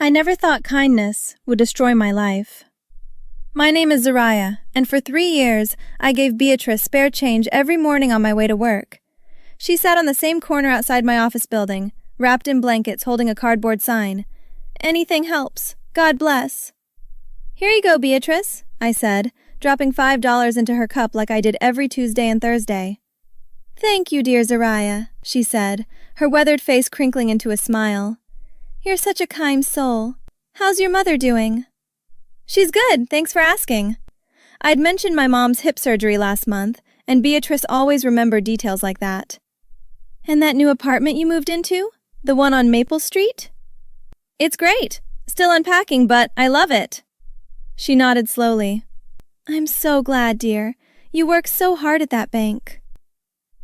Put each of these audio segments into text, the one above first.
I never thought kindness would destroy my life. My name is Zariah, and for 3 years, I gave Beatrice spare change every morning on my way to work. She sat on the same corner outside my office building, wrapped in blankets holding a cardboard sign. "Anything helps. God bless." "Here you go, Beatrice," I said, dropping $5 into her cup like I did every Tuesday and Thursday. "Thank you, dear Zariah," she said, her weathered face crinkling into a smile. "You're such a kind soul. How's your mother doing?" "She's good, thanks for asking." I'd mentioned my mom's hip surgery last month, and Beatrice always remembered details like that. "And that new apartment you moved into? The one on Maple Street?" "It's great. Still unpacking, but I love it." She nodded slowly. "I'm so glad, dear. You work so hard at that bank."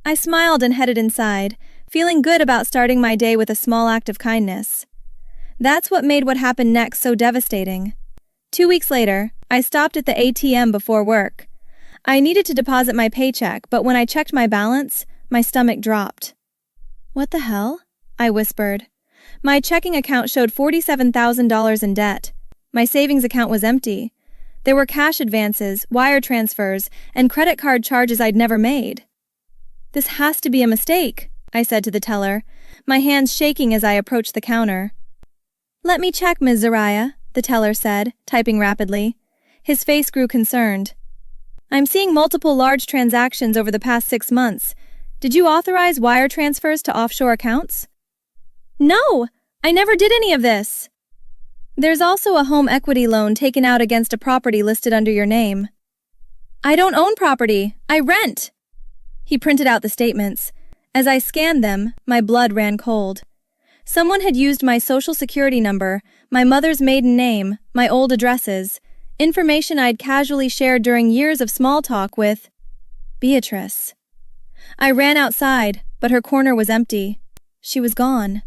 I smiled and headed inside, feeling good about starting my day with a small act of kindness. That's what made what happened next so devastating. 2 weeks later, I stopped at the ATM before work. I needed to deposit my paycheck, but when I checked my balance, my stomach dropped. "What the hell?" I whispered. My checking account showed $47,000 in debt. My savings account was empty. There were cash advances, wire transfers, and credit card charges I'd never made. "This has to be a mistake," I said to the teller, my hands shaking as I approached the counter. "Let me check, Ms. Zariah," the teller said, typing rapidly. His face grew concerned. "I'm seeing multiple large transactions over the past 6 months. Did you authorize wire transfers to offshore accounts?" "No, I never did any of this." "There's also a home equity loan taken out against a property listed under your name." "I don't own property. I rent." He printed out the statements. As I scanned them, my blood ran cold. Someone had used my social security number, my mother's maiden name, my old addresses, information I'd casually shared during years of small talk with Beatrice. I ran outside, but her corner was empty. She was gone.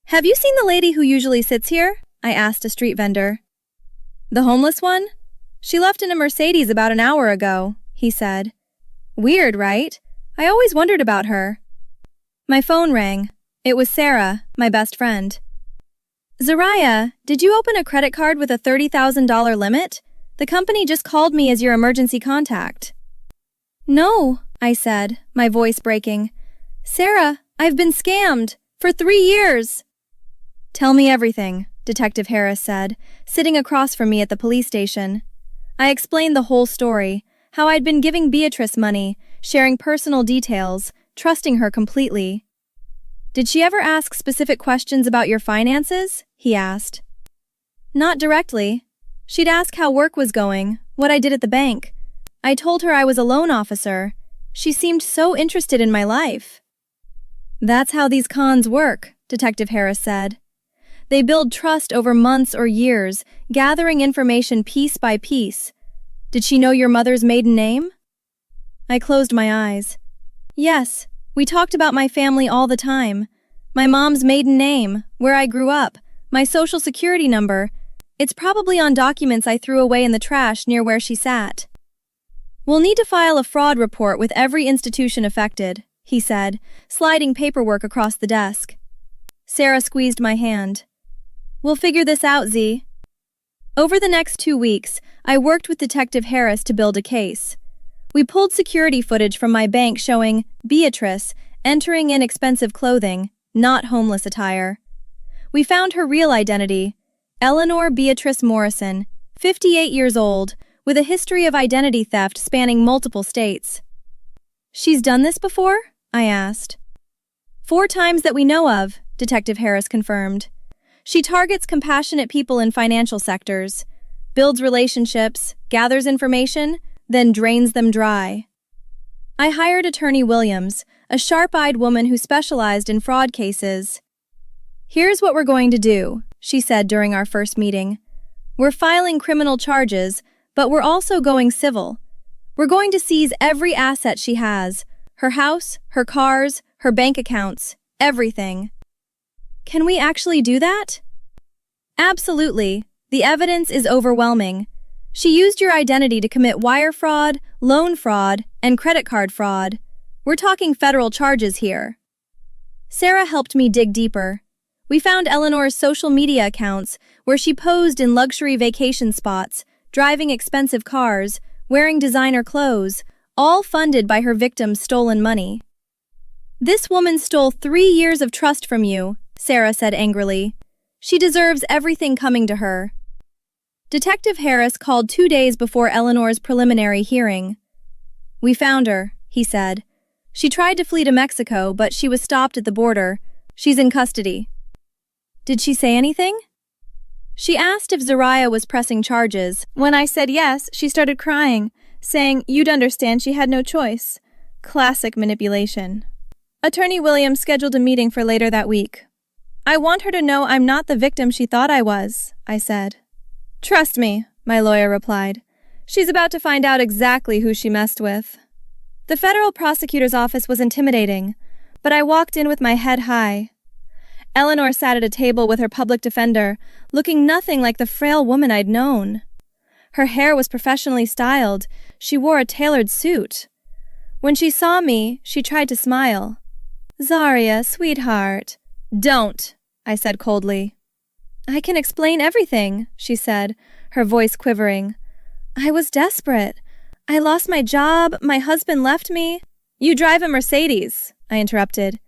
"Have you seen the lady who usually sits here?" I asked a street vendor. "The homeless one? She left in a Mercedes about an hour ago," he said. "Weird, right? I always wondered about her." My phone rang. It was Sarah, my best friend. "Zariah, did you open a credit card with a $30,000 limit? The company just called me as your emergency contact." "No," I said, my voice breaking. "Sarah, I've been scammed for 3 years." "Tell me everything," Detective Harris said, sitting across from me at the police station. I explained the whole story, how I'd been giving Beatrice money, sharing personal details, trusting her completely. "Did she ever ask specific questions about your finances?" he asked. "Not directly. She'd ask how work was going, what I did at the bank. I told her I was a loan officer. She seemed so interested in my life." "That's how these cons work," Detective Harris said. "They build trust over months or years, gathering information piece by piece. Did she know your mother's maiden name?" I closed my eyes. "Yes, we talked about my family all the time. My mom's maiden name, where I grew up, my social security number. It's probably on documents I threw away in the trash near where she sat." "We'll need to file a fraud report with every institution affected," he said, sliding paperwork across the desk. Sarah squeezed my hand. "We'll figure this out, Z." Over the next 2 weeks, I worked with Detective Harris to build a case. We pulled security footage from my bank showing Beatrice entering in expensive clothing, not homeless attire. We found her real identity, Eleanor Beatrice Morrison, 58 years old, with a history of identity theft spanning multiple states. "She's done this before?" I asked. 4 times that we know of, Detective Harris confirmed. She targets compassionate people in financial sectors, builds relationships, gathers information, then drains them dry. I hired attorney Williams, a sharp-eyed woman who specialized in fraud cases. "Here's what we're going to do," she said during our first meeting. "We're filing criminal charges, but we're also going civil. We're going to seize every asset she has, her house, her cars, her bank accounts, everything." "Can we actually do that?" "Absolutely. The evidence is overwhelming. She used your identity to commit wire fraud, loan fraud, and credit card fraud. We're talking federal charges here." Sarah helped me dig deeper. We found Eleanor's social media accounts where she posed in luxury vacation spots, driving expensive cars, wearing designer clothes, all funded by her victim's stolen money. "This woman stole 3 years of trust from you," Sarah said angrily. "She deserves everything coming to her." Detective Harris called 2 days before Eleanor's preliminary hearing. "We found her," he said. "She tried to flee to Mexico, but she was stopped at the border. She's in custody." "Did she say anything?" "She asked if Zariah was pressing charges. When I said yes, she started crying, saying you'd understand she had no choice." Classic manipulation. Attorney Williams scheduled a meeting for later that week. "I want her to know I'm not the victim she thought I was," I said. "Trust me," my lawyer replied. "She's about to find out exactly who she messed with." The federal prosecutor's office was intimidating, but I walked in with my head high. Eleanor sat at a table with her public defender, looking nothing like the frail woman I'd known. Her hair was professionally styled. She wore a tailored suit. When she saw me, she tried to smile. "Zaria, sweetheart." "Don't," I said coldly. "I can explain everything," she said, her voice quivering. "I was desperate. I lost my job, my husband left me." "You drive a Mercedes," I interrupted.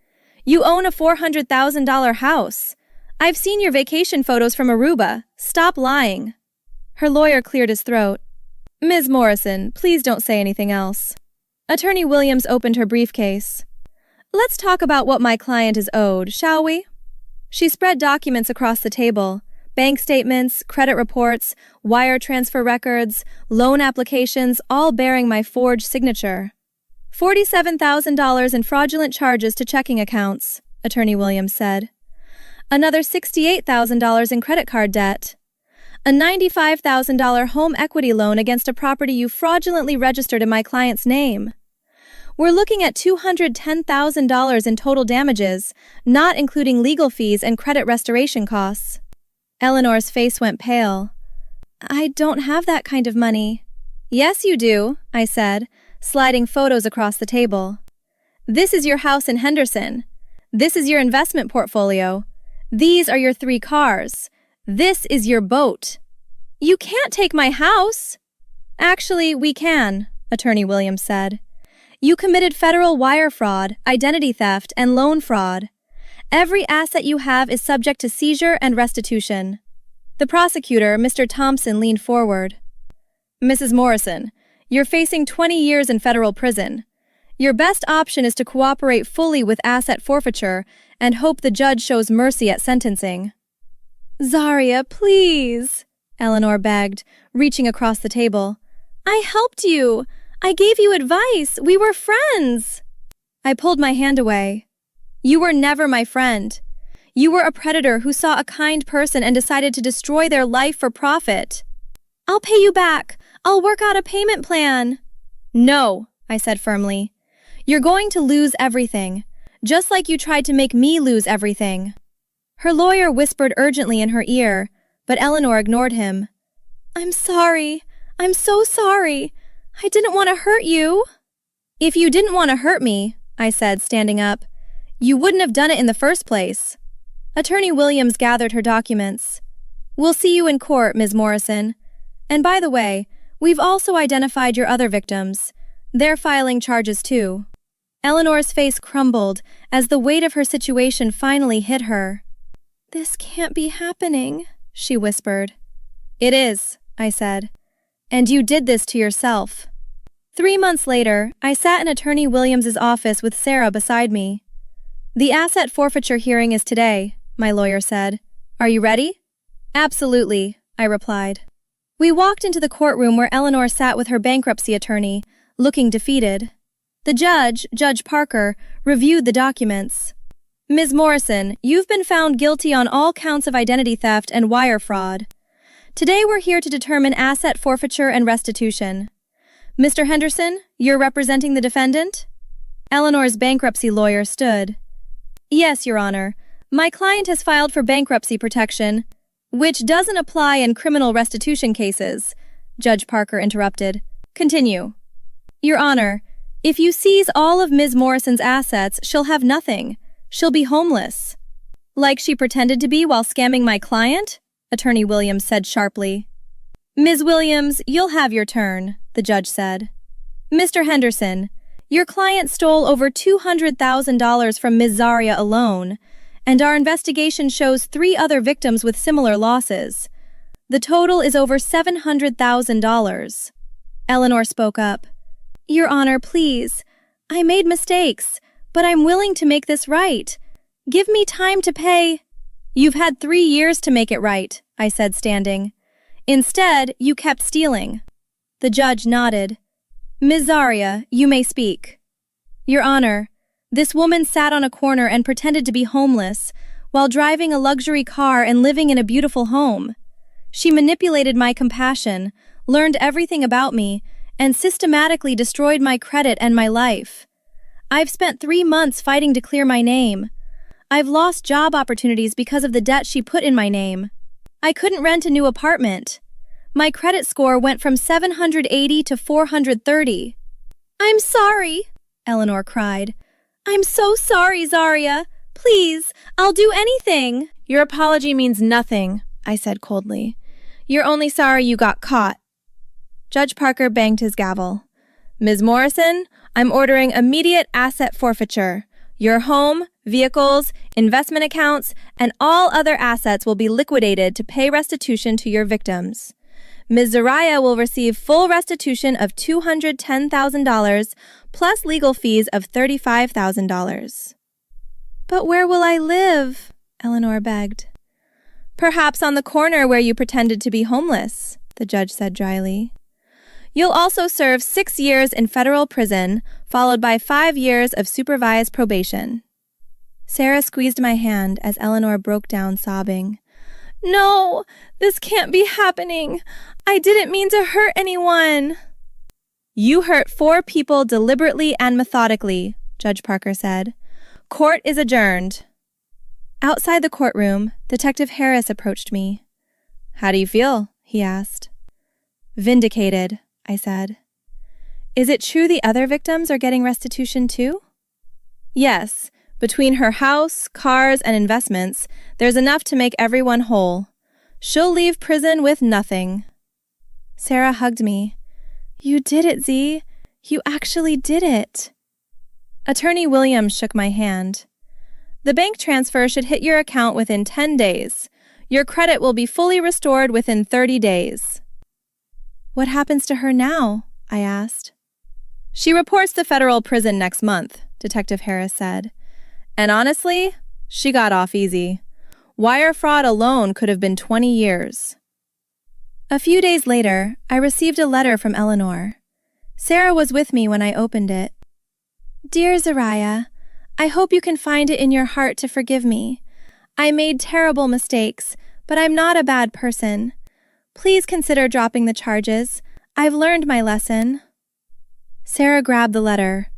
"You own a $400,000 house. I've seen your vacation photos from Aruba. Stop lying." Her lawyer cleared his throat. "Ms. Morrison, please don't say anything else." Attorney Williams opened her briefcase. "Let's talk about what my client is owed, shall we?" She spread documents across the table. Bank statements, credit reports, wire transfer records, loan applications, all bearing my forged signature. $47,000 in fraudulent charges to checking accounts, Attorney Williams said. Another $68,000 in credit card debt. A $95,000 home equity loan against a property you fraudulently registered in my client's name. We're looking at $210,000 in total damages, not including legal fees and credit restoration costs. Eleanor's face went pale. "I don't have that kind of money." "Yes, you do," I said, sliding photos across the table. "This is your house in Henderson. This is your investment portfolio. These are your 3 cars. This is your boat. You can't take my house." "Actually, we can," Attorney Williams said. "You committed federal wire fraud, identity theft, and loan fraud. Every asset you have is subject to seizure and restitution." The prosecutor, Mr. Thompson, leaned forward. "Mrs. Morrison, you're facing 20 years in federal prison. Your best option is to cooperate fully with asset forfeiture and hope the judge shows mercy at sentencing." "Zaria, please," Eleanor begged, reaching across the table. "I helped you. I gave you advice. We were friends." I pulled my hand away. "You were never my friend. You were a predator who saw a kind person and decided to destroy their life for profit." "I'll pay you back. I'll work out a payment plan." "No," I said firmly. "You're going to lose everything, just like you tried to make me lose everything." Her lawyer whispered urgently in her ear, but Eleanor ignored him. "I'm sorry. I'm so sorry. I didn't want to hurt you." "If you didn't want to hurt me," I said, standing up, "you wouldn't have done it in the first place." Attorney Williams gathered her documents. "We'll see you in court, Ms. Morrison. And by the way, we've also identified your other victims. They're filing charges too." Eleanor's face crumbled as the weight of her situation finally hit her. "This can't be happening," she whispered. "It is," I said. "And you did this to yourself." 3 months later, I sat in Attorney Williams's office with Sarah beside me. "The asset forfeiture hearing is today," my lawyer said. "Are you ready?" "Absolutely," I replied. We walked into the courtroom where Eleanor sat with her bankruptcy attorney, looking defeated. The judge, Judge Parker, reviewed the documents. "Ms. Morrison, you've been found guilty on all counts of identity theft and wire fraud. Today we're here to determine asset forfeiture and restitution. Mr. Henderson, you're representing the defendant?" Eleanor's bankruptcy lawyer stood. "Yes, Your Honor. My client has filed for bankruptcy protection, which doesn't apply in criminal restitution cases," Judge Parker interrupted. "Continue." "Your Honor, if you seize all of Ms. Morrison's assets, she'll have nothing. She'll be homeless." Like she pretended to be while scamming my client? Attorney Williams said sharply. Ms. Williams, you'll have your turn, the judge said. Mr. Henderson, your client stole over $200,000 from Ms. Zaria alone, and our investigation shows 3 other victims with similar losses. The total is over $700,000. Eleanor spoke up. Your Honor, please. I made mistakes, but I'm willing to make this right. Give me time to pay. You've had 3 years to make it right, I said, standing. Instead, you kept stealing. The judge nodded. Ms. Zaria, you may speak. Your Honor, this woman sat on a corner and pretended to be homeless while driving a luxury car and living in a beautiful home. She manipulated my compassion, learned everything about me, and systematically destroyed my credit and my life. I've spent 3 months fighting to clear my name. I've lost job opportunities because of the debt she put in my name. I couldn't rent a new apartment. My credit score went from 780 to 430. I'm sorry, Eleanor cried. I'm so sorry, Zaria. Please, I'll do anything. Your apology means nothing, I said coldly. You're only sorry you got caught. Judge Parker banged his gavel. Ms. Morrison, I'm ordering immediate asset forfeiture. Your home, vehicles, investment accounts, and all other assets will be liquidated to pay restitution to your victims. Ms. Zaria will receive full restitution of $210,000 plus legal fees of $35,000. But where will I live? Eleanor begged. Perhaps on the corner where you pretended to be homeless, the judge said dryly. You'll also serve 6 years in federal prison, followed by 5 years of supervised probation. Sarah squeezed my hand as Eleanor broke down sobbing. No, this can't be happening. I didn't mean to hurt anyone. You hurt 4 people deliberately and methodically, Judge Parker said. Court is adjourned. Outside the courtroom, Detective Harris approached me. How do you feel? He asked. Vindicated, I said. Is it true the other victims are getting restitution too? Yes. Between her house, cars, and investments, there's enough to make everyone whole. She'll leave prison with nothing. Sarah hugged me. You did it, Z. You actually did it. Attorney Williams shook my hand. The bank transfer should hit your account within 10 days. Your credit will be fully restored within 30 days. What happens to her now? I asked. She reports to federal prison next month, Detective Harris said. And honestly, she got off easy. Wire fraud alone could have been 20 years. A few days later, I received a letter from Eleanor. Sarah was with me when I opened it. Dear Zaria, I hope you can find it in your heart to forgive me. I made terrible mistakes, but I'm not a bad person. Please consider dropping the charges. I've learned my lesson. Sarah grabbed the letter.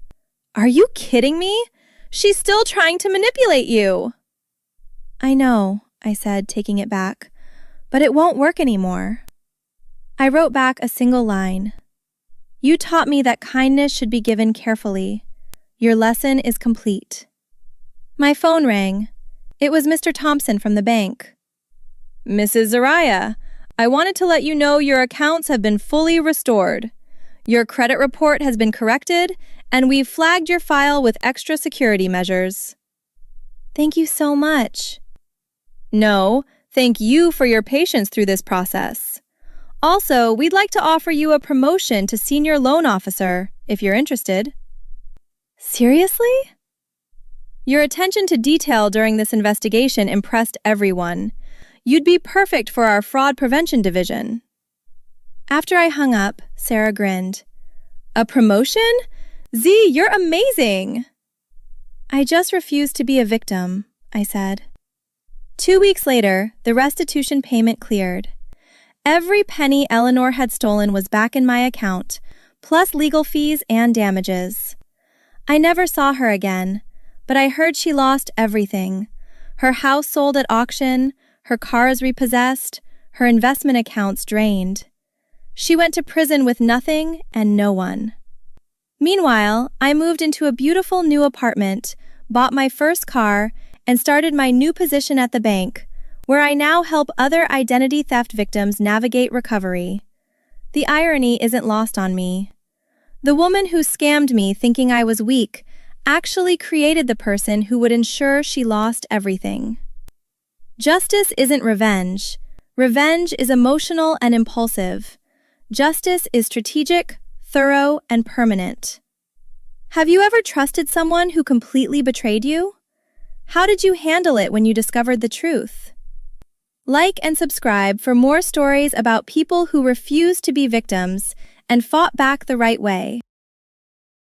Are you kidding me? She's still trying to manipulate you. I know, I said, taking it back, but it won't work anymore. I wrote back a single line. You taught me that kindness should be given carefully. Your lesson is complete. My phone rang. It was Mr. Thompson from the bank. Mrs. Zaria, I wanted to let you know your accounts have been fully restored. Your credit report has been corrected, and we've flagged your file with extra security measures. Thank you so much. No, thank you for your patience through this process. Also, we'd like to offer you a promotion to senior loan officer, if you're interested. Seriously? Your attention to detail during this investigation impressed everyone. You'd be perfect for our fraud prevention division. After I hung up, Sarah grinned. A promotion? Z, you're amazing! I just refused to be a victim, I said. 2 weeks later, the restitution payment cleared. Every penny Eleanor had stolen was back in my account, plus legal fees and damages. I never saw her again, but I heard she lost everything. Her house sold at auction, her cars repossessed, her investment accounts drained. She went to prison with nothing and no one. Meanwhile, I moved into a beautiful new apartment, bought my first car, and started my new position at the bank, where I now help other identity theft victims navigate recovery. The irony isn't lost on me. The woman who scammed me thinking I was weak actually created the person who would ensure she lost everything. Justice isn't revenge. Revenge is emotional and impulsive. Justice is strategic, thorough, and permanent. Have you ever trusted someone who completely betrayed you? How did you handle it when you discovered the truth? Like and subscribe for more stories about people who refused to be victims and fought back the right way.